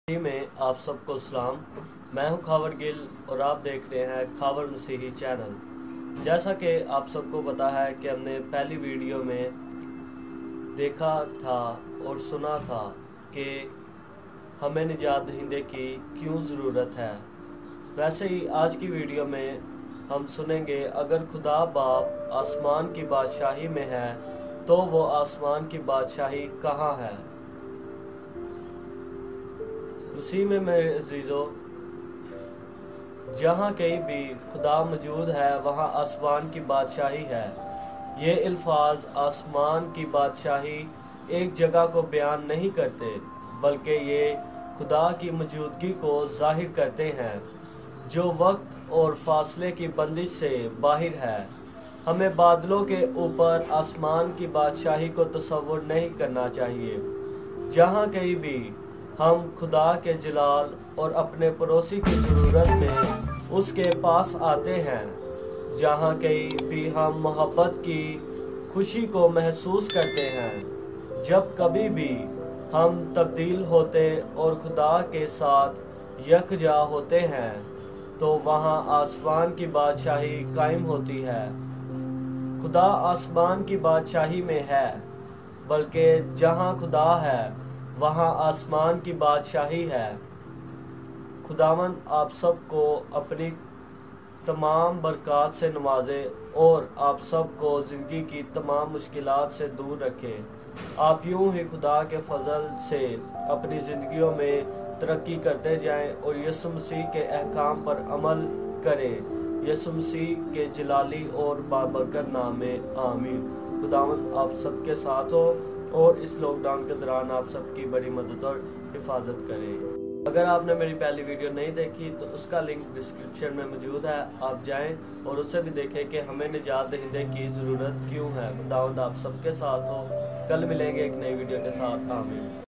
में आप सबको सलाम। मैं हूं खावर गिल और आप देख रहे हैं खावर मसीही चैनल। जैसा कि आप सबको पता है कि हमने पहली वीडियो में देखा था और सुना था कि हमें निजात दहिंदे की क्यों ज़रूरत है। वैसे ही आज की वीडियो में हम सुनेंगे, अगर खुदा बाप आसमान की बादशाही में है तो वो आसमान की बादशाही कहाँ है। मसीह में मेरे अजीज़ों, जहाँ कहीं भी खुदा मौजूद है वहाँ आसमान की बादशाही है। ये अल्फाज आसमान की बादशाही एक जगह को बयान नहीं करते, बल्कि ये खुदा की मौजूदगी को ज़ाहिर करते हैं जो वक्त और फासले की बंदिश से बाहर है। हमें बादलों के ऊपर आसमान की बादशाही को तसव्वुर नहीं करना चाहिए। जहाँ कहीं भी हम खुदा के जलाल और अपने पड़ोसी की ज़रूरत में उसके पास आते हैं, जहाँ कहीं भी हम मोहब्बत की खुशी को महसूस करते हैं, जब कभी भी हम तब्दील होते और खुदा के साथ यकजा होते हैं, तो वहाँ आसमान की बादशाही कायम होती है। खुदा आसमान की बादशाही में है, बल्कि जहाँ खुदा है वहाँ आसमान की बादशाही है। खुदावंद आप सबको अपनी तमाम बरक़ात से नवाजे और आप सबको ज़िंदगी की तमाम मुश्किलात से दूर रखे। आप यूं ही खुदा के फजल से अपनी ज़िंदगियों में तरक्की करते जाएं और यीशु मसीह के अहकाम पर अमल करें। यीशु मसीह के जलाली और बाबरकत नाम में आमीन। खुदावंद आप सबके साथ हो और इस लॉकडाउन के दौरान आप सबकी बड़ी मदद और हिफाजत करें। अगर आपने मेरी पहली वीडियो नहीं देखी तो उसका लिंक डिस्क्रिप्शन में मौजूद है, आप जाएं और उससे भी देखें कि हमें निजात दहिंदे की ज़रूरत क्यों है। खुदावंद आप सबके साथ हो। कल मिलेंगे एक नई वीडियो के साथ। आमीन।